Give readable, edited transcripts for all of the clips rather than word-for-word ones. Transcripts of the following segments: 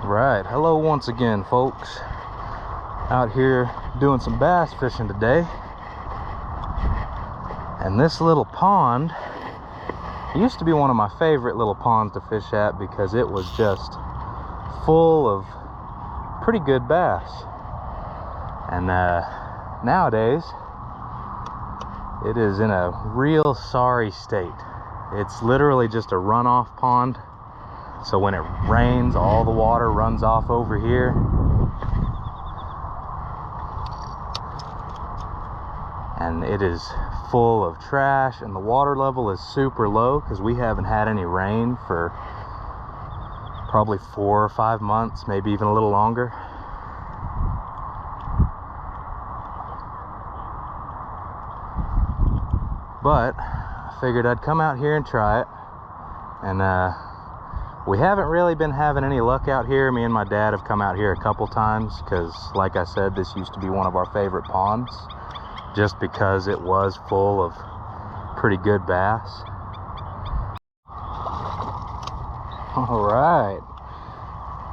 Right, hello once again, folks. Out here doing some bass fishing today. And this little pond used to be one of my favorite little ponds to fish at because it was just full of pretty good bass. And nowadays, it is in a real sorry state. It's literally just a runoff pond. So when it rains, all the water runs off over here. And it is full of trash, and the water level is super low because we haven't had any rain for probably 4 or 5 months, maybe even a little longer. But I figured I'd come out here and try it. And we haven't really been having any luck out here. Me and my dad have come out here a couple times because, like I said, this used to be one of our favorite ponds just because it was full of pretty good bass. All right.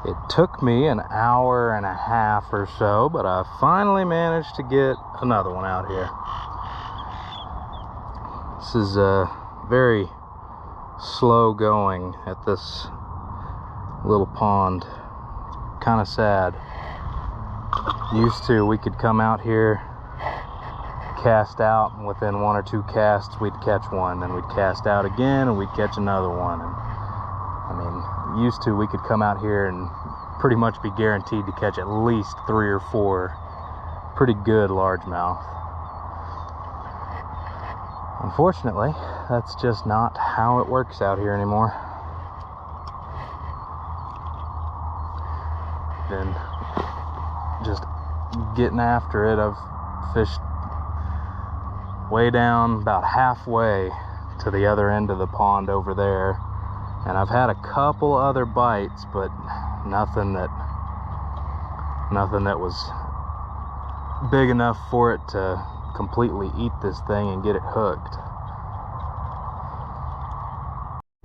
It took me an hour and a half or so, but I finally managed to get another one out here. This is very slow going at this little pond. Kind of sad. Used to, we could come out here, cast out, and within 1 or 2 casts we'd catch one, then we'd cast out again and we'd catch another one. And I mean, used to, we could come out here and pretty much be guaranteed to catch at least 3 or 4 pretty good largemouth. Unfortunately, that's just not how it works out here anymore. Been just getting after it. I've fished way down about halfway to the other end of the pond over there, and I've had a couple other bites, but nothing that was big enough for it to completely eat this thing and get it hooked.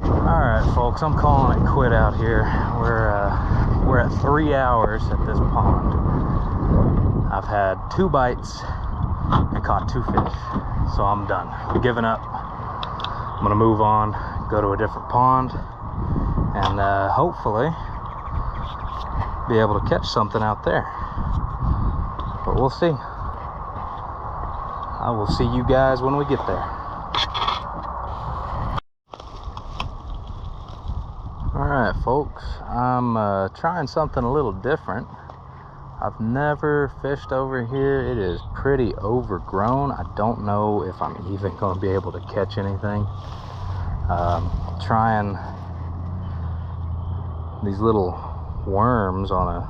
Alright folks, I'm calling it quit out here. We're at 3 hours at this pond. I've had 2 bites and caught 2 fish, so I'm done. I'm giving up. I'm gonna move on, go to a different pond, and hopefully be able to catch something out there. But we'll see. I will see you guys when we get there. Alright folks, I'm trying something a little different. I've never fished over here. It is pretty overgrown. I don't know if I'm even going to be able to catch anything. Trying these little worms on a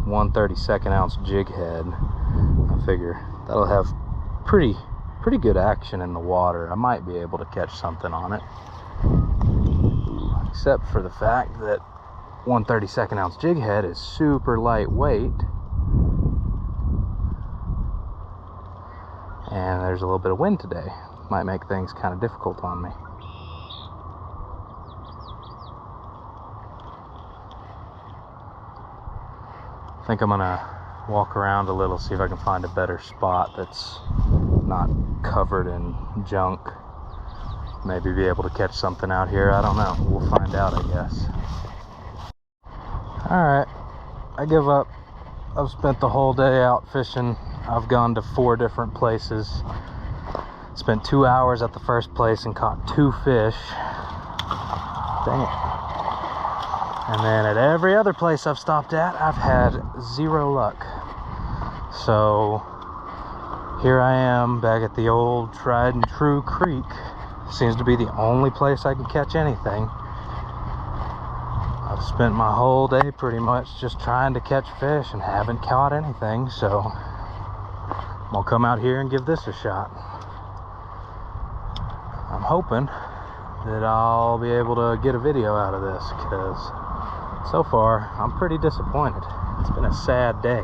1/32 ounce jig head. I figure that'll have pretty good action in the water. I might be able to catch something on it. Except for the fact that 1/32 ounce jig head is super lightweight, and there's a little bit of wind today. Might make things kind of difficult on me. I think I'm gonna walk around a little, see if I can find a better spot that's not covered in junk. Maybe be able to catch something out here. I don't know. We'll find out, I guess. Alright, I give up. I've spent the whole day out fishing. I've gone to 4 different places. Spent 2 hours at the first place and caught 2 fish. Dang it. And then at every other place I've stopped at, I've had 0 luck. So here I am back at the old tried and true creek. Seems to be the only place I can catch anything. I've spent my whole day pretty much just trying to catch fish and haven't caught anything, so I'm gonna come out here and give this a shot. I'm hoping that I'll be able to get a video out of this, because so far I'm pretty disappointed. It's been a sad day.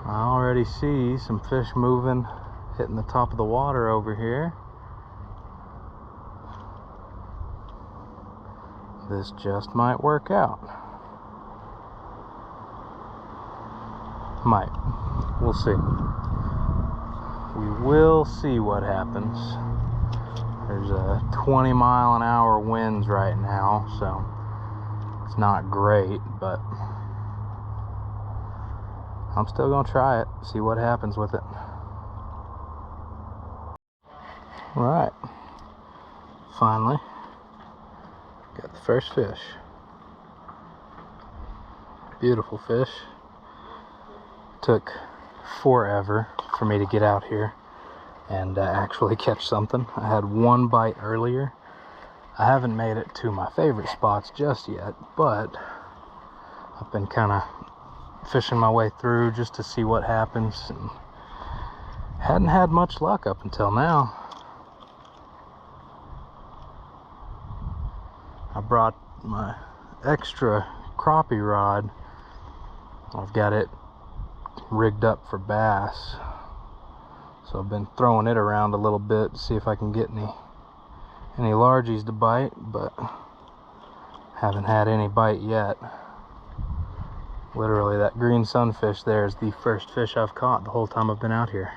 I already see some fish moving, hitting the top of the water over here. this just might work out. Might. We'll see. We will see what happens. There's a 20-mile-an-hour winds right now, so it's not great, but I'm still gonna try it, see what happens with it. All right, finally got the first fish. Beautiful fish. Took forever for me to get out here and actually catch something. I had one bite earlier. I haven't made it to my favorite spots just yet, but I've been kind of fishing my way through just to see what happens, and hadn't had much luck up until now. I brought my extra crappie rod. I've got it rigged up for bass, so I've been throwing it around a little bit to see if I can get any largies to bite, but haven't had any bite yet. Literally, that green sunfish there is the first fish I've caught the whole time I've been out here.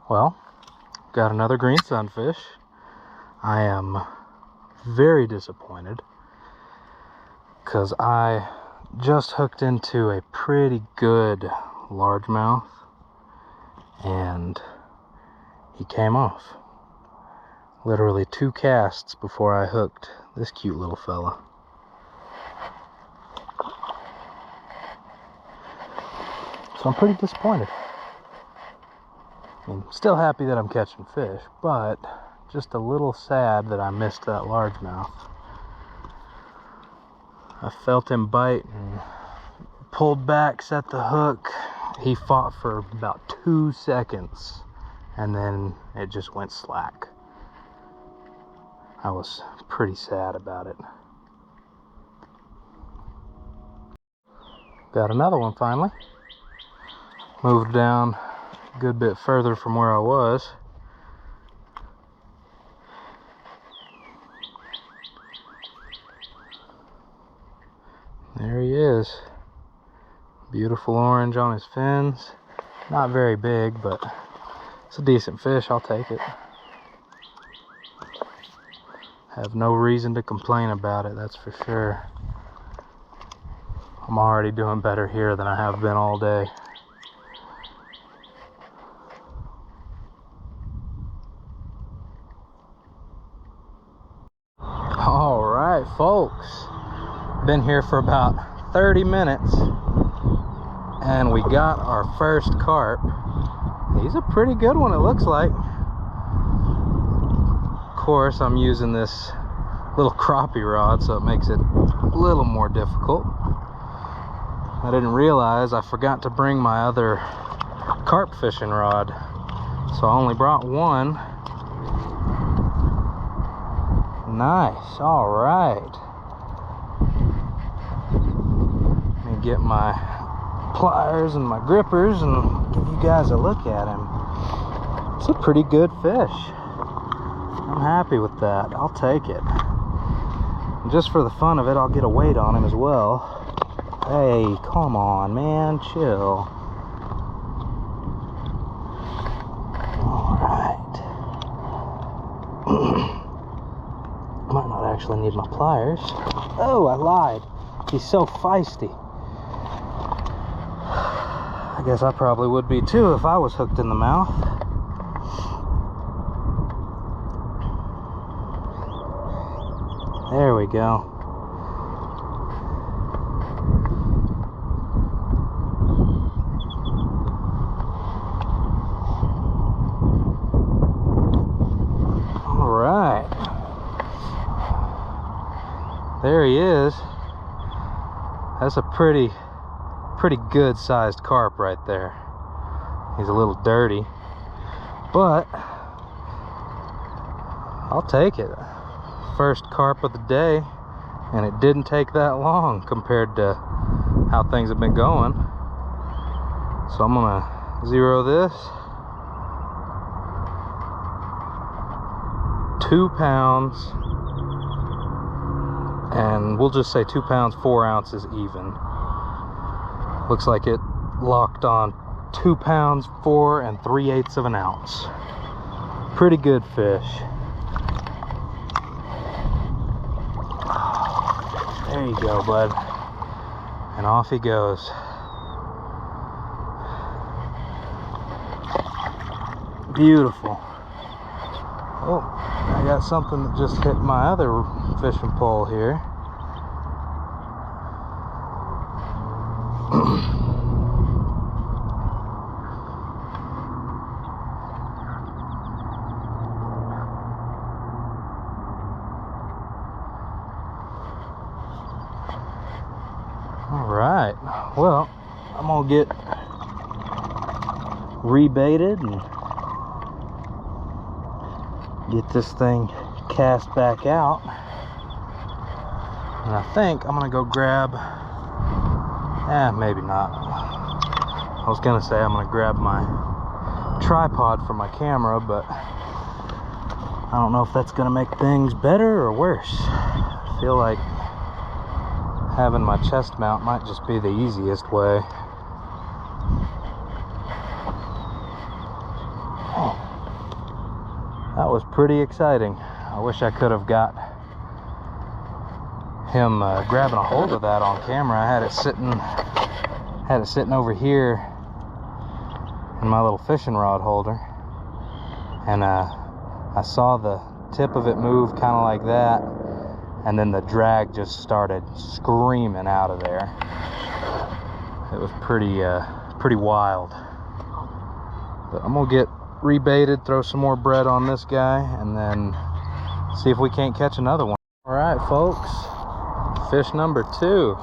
Well, got another green sunfish. I am very disappointed because I just hooked into a pretty good largemouth and he came off. Literally 2 casts before I hooked this cute little fella. So I'm pretty disappointed. I'm still happy that I'm catching fish, but just a little sad that I missed that largemouth. I felt him bite and pulled back, set the hook. He fought for about 2 seconds and then it just went slack. I was pretty sad about it. Got another one finally. Moved down a good bit further from where I was. There he is. Beautiful orange on his fins. Not very big, but it's a decent fish. I'll take it. Have no reason to complain about it, that's for sure. I'm already doing better here than I have been all day. All right, folks. Been here for about 30 minutes and we got our first carp. He's a pretty good one, it looks like. Of course, I'm using this little crappie rod, so it makes it a little more difficult. I didn't realize I forgot to bring my other carp fishing rod, so I only brought one. Nice, all right. Let me get my pliers and my grippers and give you guys a look at him. It's a pretty good fish. I'm happy with that. I'll take it. And just for the fun of it, I'll get a weight on him as well. Hey, come on, man, chill. All right. Might not actually need my pliers. Oh, I lied. He's so feisty. I guess I probably would be too if I was hooked in the mouth. There we go. All right. There he is. That's a pretty good sized carp right there. He's a little dirty, but I'll take it. First carp of the day, and it didn't take that long compared to how things have been going. So I'm gonna zero this. 2 pounds, and we'll just say 2 pounds 4 ounces even. Looks like it locked on 2 pounds 4 3/8 of an ounce. Pretty good fish. There you go, bud. And off he goes. Beautiful. Oh, I got something that just hit my other fishing pole here. All right, well, I'm gonna get rebaited and get this thing cast back out. And I think I'm gonna go grab, maybe not. I was gonna say I'm gonna grab my tripod for my camera, but I don't know if that's gonna make things better or worse. I feel like having my chest mount might just be the easiest way. Oh, that was pretty exciting. I wish I could have got him grabbing a hold of that on camera. I had it sitting over here in my little fishing rod holder, and I saw the tip of it move kind of like that, and then the drag just started screaming out of there. It was pretty wild. But I'm gonna get rebaited, throw some more bread on this guy, and then see if we can't catch another one. All right, folks, fish number 2.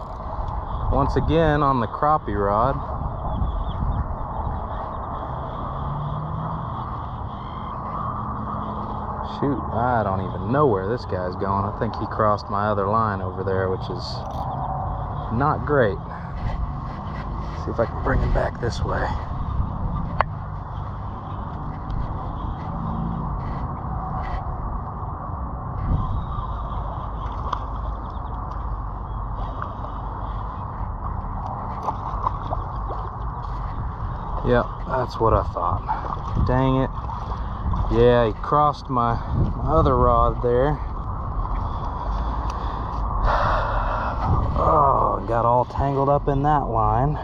Once again on the crappie rod. Shoot, I don't even know where this guy's going. I think he crossed my other line over there, which is not great. See if I can bring him back this way. Yep, that's what I thought. Dang it. Yeah, he crossed my other rod there. Oh, got all tangled up in that line.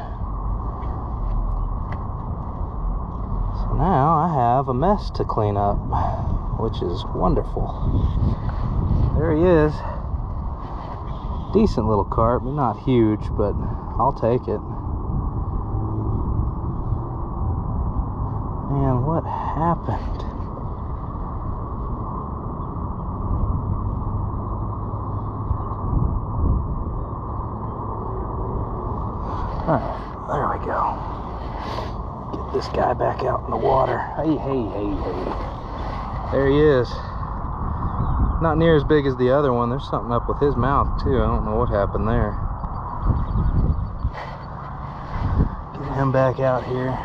So now I have a mess to clean up, which is wonderful. There he is. Decent little carp, not huge, but I'll take it. Man, what happened? Alright, there we go. Get this guy back out in the water. Hey. There he is. Not near as big as the other one. There's something up with his mouth too. I don't know what happened there. Get him back out here.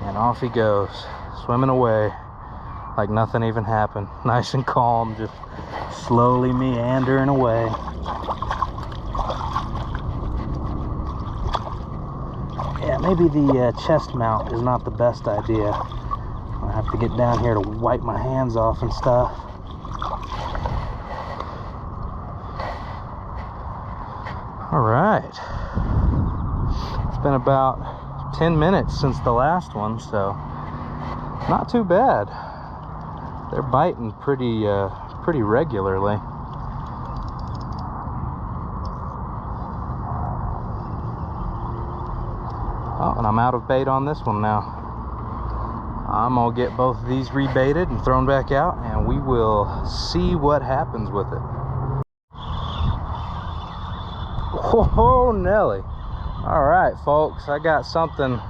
And off he goes, swimming away like nothing even happened. Nice and calm, just slowly meandering away. Yeah, maybe the chest mount is not the best idea. I have to get down here to wipe my hands off and stuff. All right. It's been about 10 minutes since the last one, so not too bad. They're biting pretty regularly. Oh, and I'm out of bait on this one now. I'm gonna get both of these rebaited and thrown back out, and we will see what happens with it. Oh, Nelly. All right, folks, I got something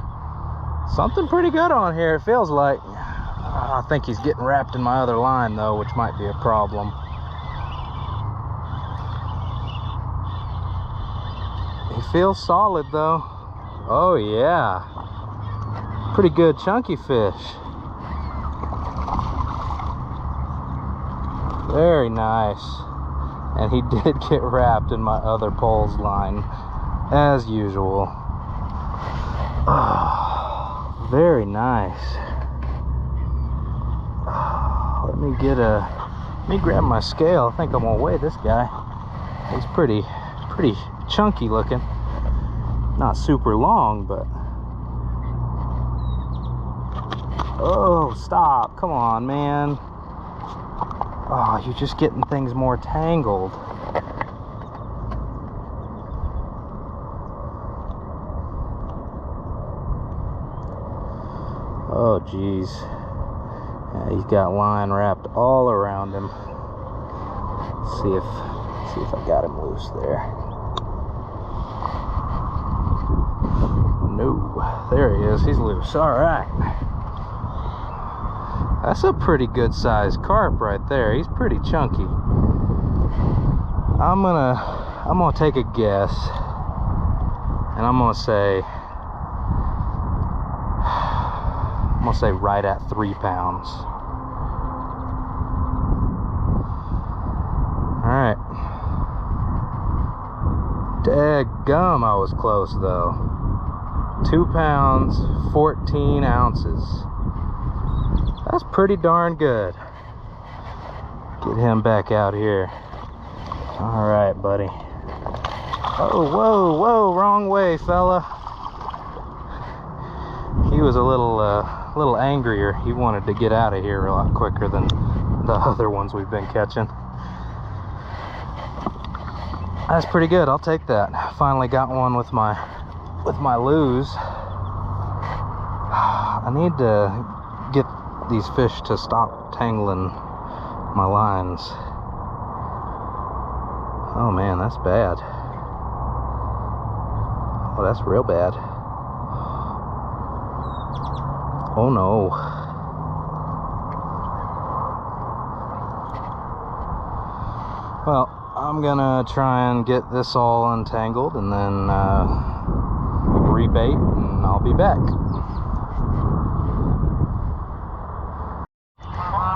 pretty good on here, it feels like. I think he's getting wrapped in my other line though, which might be a problem. He feels solid though. Oh yeah, pretty good chunky fish. Very nice. And he did get wrapped in my other pole's line, as usual. Oh, very nice. Oh, let me grab my scale. I think I'm gonna weigh this guy. He's pretty chunky looking. Not super long, but oh, stop. Come on, man. Oh, you're just getting things more tangled. Oh, geez. Yeah, he's got line wrapped all around him. See if I got him loose there. No, there he is. He's loose. All right. That's a pretty good sized carp right there. He's pretty chunky. I'm gonna take a guess, and I'm gonna say right at 3 pounds. All right. Daggum, I was close though. 2 pounds, 14 ounces. That's pretty darn good. Get him back out here. All right, buddy. Oh, whoa, wrong way, fella. He was a little angrier. He wanted to get out of here a lot quicker than the other ones we've been catching. That's pretty good. I'll take that. Finally got one with my lures. I need to get these fish to stop tangling my lines. Oh man, that's bad. Oh, that's real bad. Oh no. Well, I'm gonna try and get this all untangled and then rebait, and I'll be back.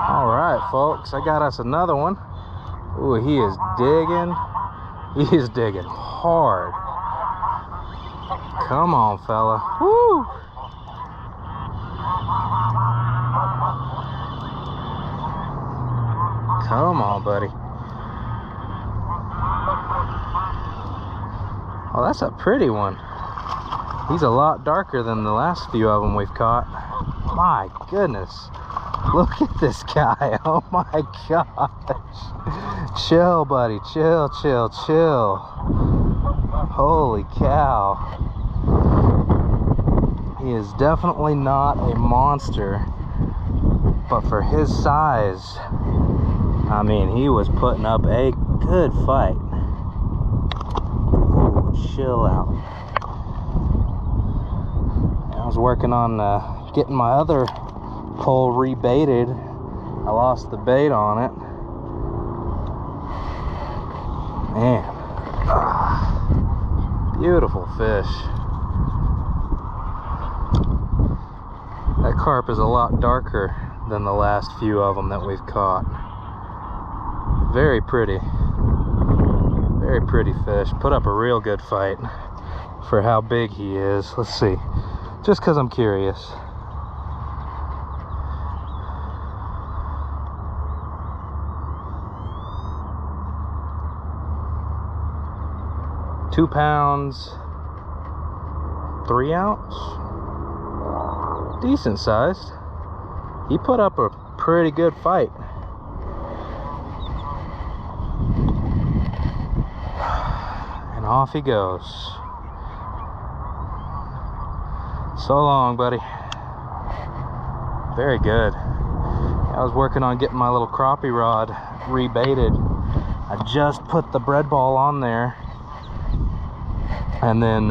Alright folks, I got us another one. Ooh, he is digging. He is digging hard. Come on, fella. Woo! Come on, buddy. Oh, that's a pretty one. He's a lot darker than the last few of them we've caught. My goodness. Look at this guy. Oh my gosh. Chill, buddy. Chill, chill, chill. Holy cow. He is definitely not a monster, but for his size, I mean, he was putting up a good fight. Ooh, chill out. I was working on getting my other pole rebaited. I lost the bait on it. Man, beautiful fish. That carp is a lot darker than the last few of them that we've caught. Very pretty fish. Put up a real good fight for how big he is. Let's see, just because I'm curious. £2, 3 ounce, decent sized. He put up a pretty good fight. And off he goes. So long, buddy. Very good. I was working on getting my little crappie rod rebaited. I just put the bread ball on there, and then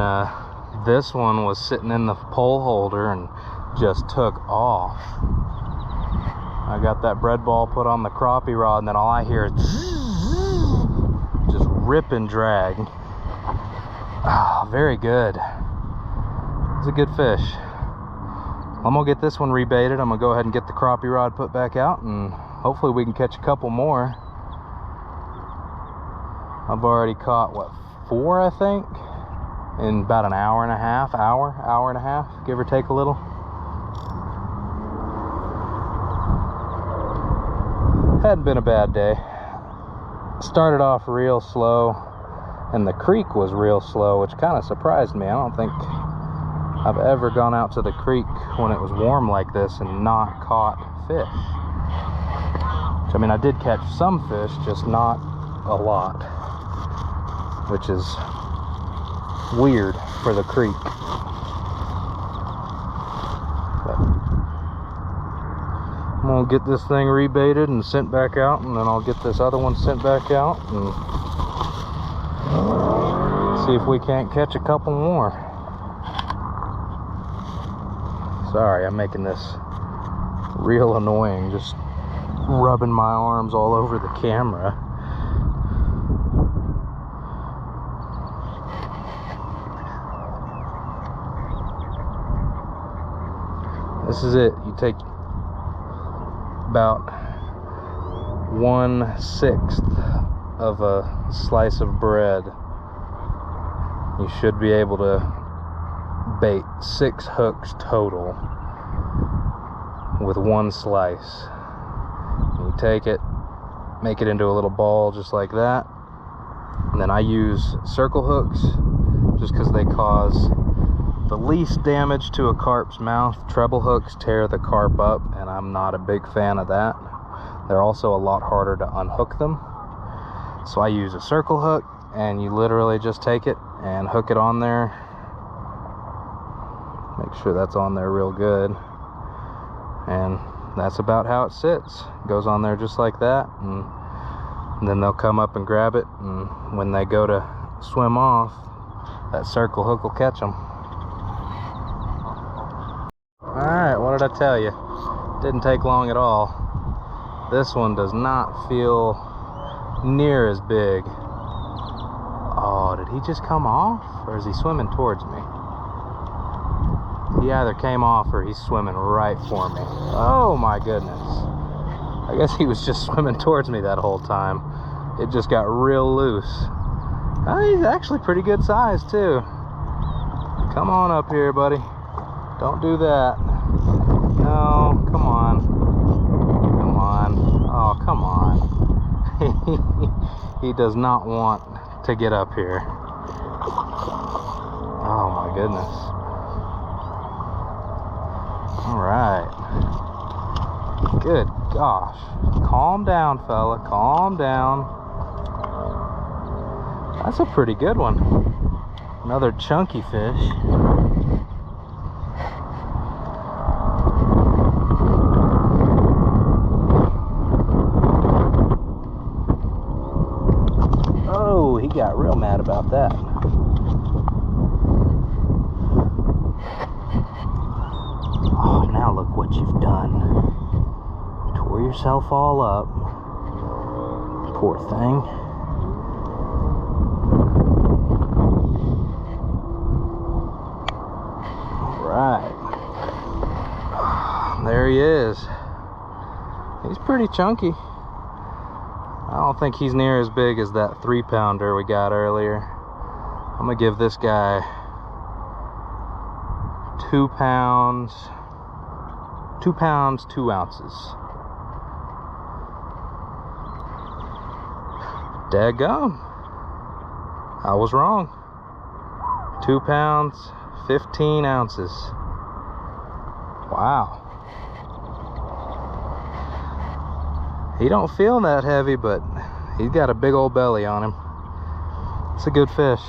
this one was sitting in the pole holder and just took off. I got that bread ball put on the crappie rod, and then all I hear is just rip and drag. Ah, very good. It's a good fish. I'm gonna get this one rebaited. I'm gonna go ahead and get the crappie rod put back out, and hopefully we can catch a couple more I've already caught, what, 4, I think, in about an hour and a half, hour and a half, give or take a little. Hadn't been a bad day. Started off real slow, and the creek was real slow, which kind of surprised me. I don't think I've ever gone out to the creek when it was warm like this and not caught fish. Which, I mean, I did catch some fish, just not a lot, which is weird for the creek. But I'm gonna get this thing rebaited and sent back out, and then I'll get this other one sent back out and see if we can't catch a couple more. Sorry, I'm making this real annoying, just rubbing my arms all over the camera. This is it. You take about 1/6 of a slice of bread. You should be able to bait 6 hooks total with 1 slice. You take it, make it into a little ball just like that, and then I use circle hooks just because they cause the least damage to a carp's mouth. Treble hooks tear the carp up, and I'm not a big fan of that. They're also a lot harder to unhook them. So I use a circle hook, and you literally just take it and hook it on there. Make sure that's on there real good. And that's about how it sits. It goes on there just like that, and then they'll come up and grab it, and when they go to swim off, that circle hook will catch them. Alright, what did I tell you? Didn't take long at all. This one does not feel near as big. Oh, did he just come off? Or is he swimming towards me? He either came off or he's swimming right for me. Oh my goodness. I guess he was just swimming towards me that whole time. It just got real loose. Oh, he's actually pretty good size too. Come on up here, buddy. Don't do that. No, come on. Come on. Oh, come on. He does not want to get up here. Oh my goodness. All right. Good gosh. Calm down, fella. Calm down. That's a pretty good one. Another chunky fish. Oh, he got real mad about that. Oh, now look what you've done. Tore yourself all up. Poor thing. Right. There he is. He's pretty chunky. I don't think he's near as big as that 3-pounder we got earlier. I'm gonna give this guy 2 pounds, 2 pounds, 2 ounces. Daggum. I was wrong. 2 pounds, 15 ounces. Wow. He don't feel that heavy, but he's got a big old belly on him. It's a good fish.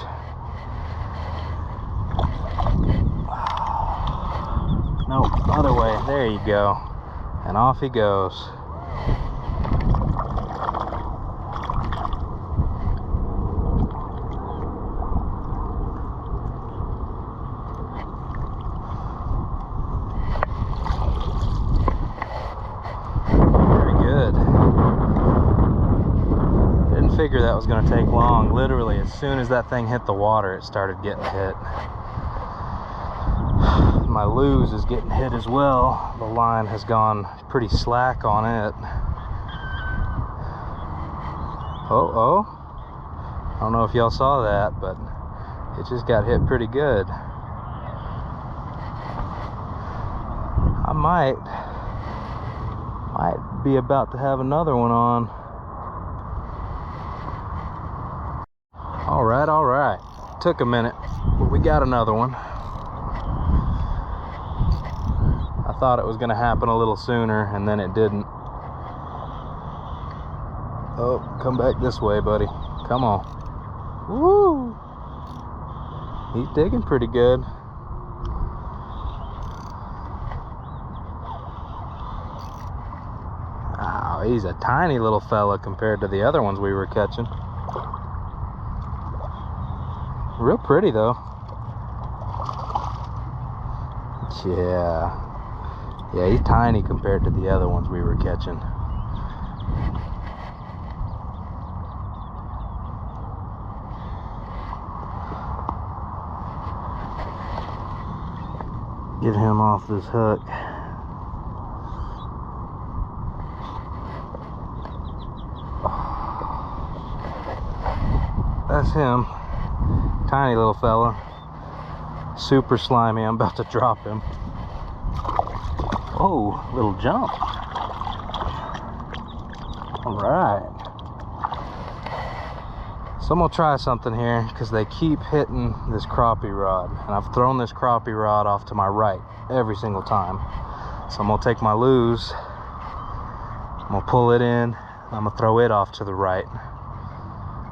No, other way. There you go. And off he goes. Figure that was going to take long. Literally, as soon as that thing hit the water, it started getting hit. My lose is getting hit as well. The line has gone pretty slack on it. Oh, I don't know if y'all saw that, but it just got hit pretty good. I might be about to have another one on. All right. Took a minute, but we got another one. I thought it was gonna happen a little sooner, and then it didn't. Oh, come back this way, buddy. Come on. Woo! He's digging pretty good. Wow, he's a tiny little fella compared to the other ones we were catching. Real pretty though. Yeah, he's tiny compared to the other ones we were catching. Get him off this hook. That's him. Tiny little fella. Super slimy. I'm about to drop him. Oh, little jump. All right. So I'm gonna try something here because they keep hitting this crappie rod, and I've thrown this crappie rod off to my right every single time. So I'm gonna take my lose, I'm gonna pull it in, I'm gonna throw it off to the right,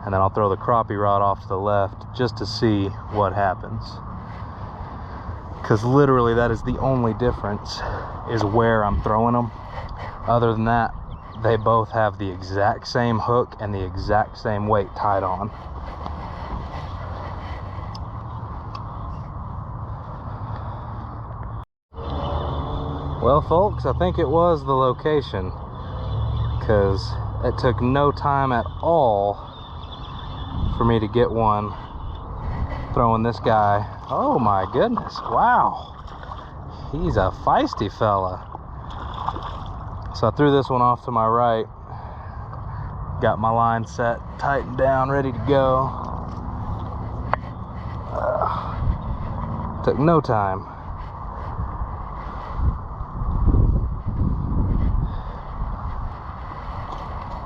and then I'll throw the crappie rod off to the left just to see what happens. Because literally that is the only difference, is where I'm throwing them. Other than that, they both have the exact same hook and the exact same weight tied on. Well, folks, I think it was the location, because it took no time at all for me to get one throwing this guy. Oh my goodness, wow. He's a feisty fella. So I threw this one off to my right, got my line set, tightened down, ready to go. Took no time.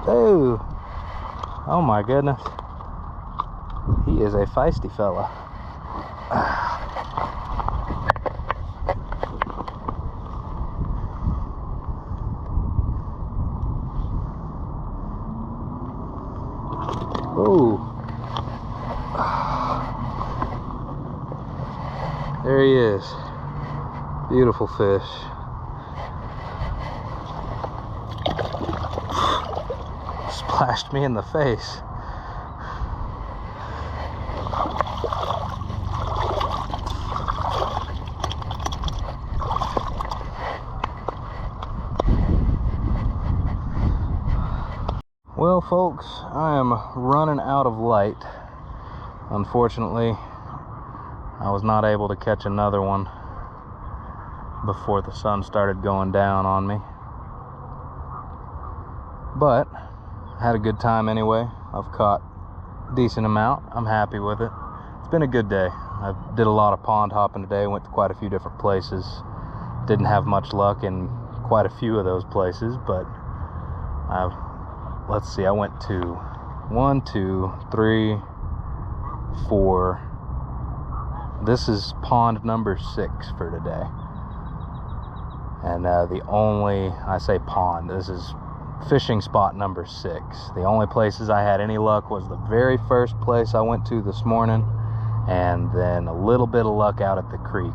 Oh, oh my goodness. He is a feisty fella. Oh, there he is. Beautiful fish. Splashed me in the face. Well, folks, I am running out of light. Unfortunately, I was not able to catch another one before the sun started going down on me. But I had a good time anyway. I've caught a decent amount. I'm happy with it. It's been a good day. I did a lot of pond hopping today. Went to quite a few different places. Didn't have much luck in quite a few of those places, but let's see, I went to 1, 2, 3, 4. This is pond number 6 for today. And I say pond, this is fishing spot number 6. The only places I had any luck was the very first place I went to this morning, and then a little bit of luck out at the creek.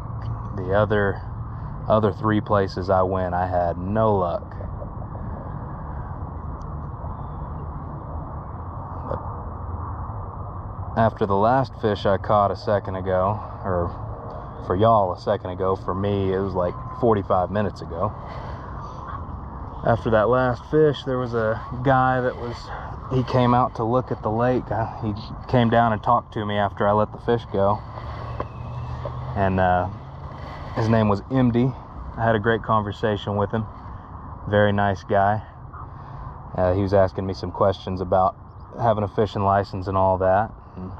The other 3 places I went, I had no luck. After the last fish I caught a second ago, or for y'all a second ago, for me it was like 45 minutes ago. After that last fish, there was a guy he came out to look at the lake. He came down and talked to me after I let the fish go. And his name was MD. I had a great conversation with him. Very nice guy. He was asking me some questions about having a fishing license and all that. And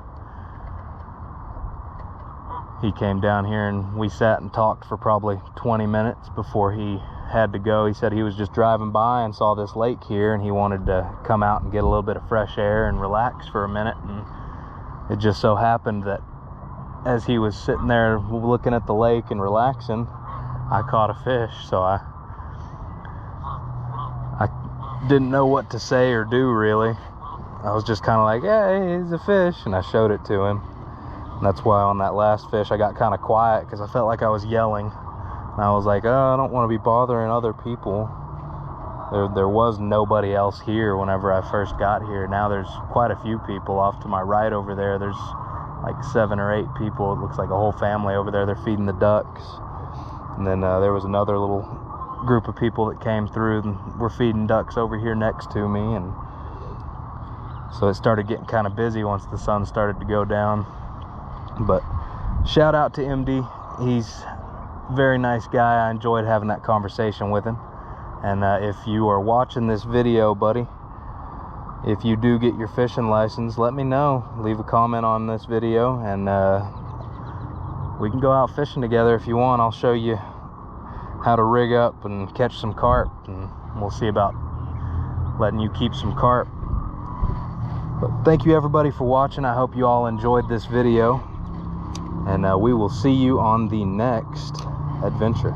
he came down here and we sat and talked for probably 20 minutes before he had to go. He said he was just driving by and saw this lake here and he wanted to come out and get a little bit of fresh air and relax for a minute. And it just so happened that as he was sitting there looking at the lake and relaxing, I caught a fish. So I didn't know what to say or do, really. I was just kind of like, hey, he's a fish, and I showed it to him. And that's why on that last fish I got kind of quiet, because I felt like I was yelling. And I was like, oh, I don't want to be bothering other people. There was nobody else here whenever I first got here. Now there's quite a few people off to my right over there. There's like 7 or 8 people. It looks like a whole family over there. They're feeding the ducks. And then there was another little group of people that came through and were feeding ducks over here next to me. And so it started getting kind of busy once the sun started to go down. But shout out to MD. He's a very nice guy. I enjoyed having that conversation with him. And if you are watching this video, buddy, if you do get your fishing license, let me know. Leave a comment on this video, and we can go out fishing together if you want. I'll show you how to rig up and catch some carp, and we'll see about letting you keep some carp. But thank you everybody for watching. I hope you all enjoyed this video, and we will see you on the next adventure.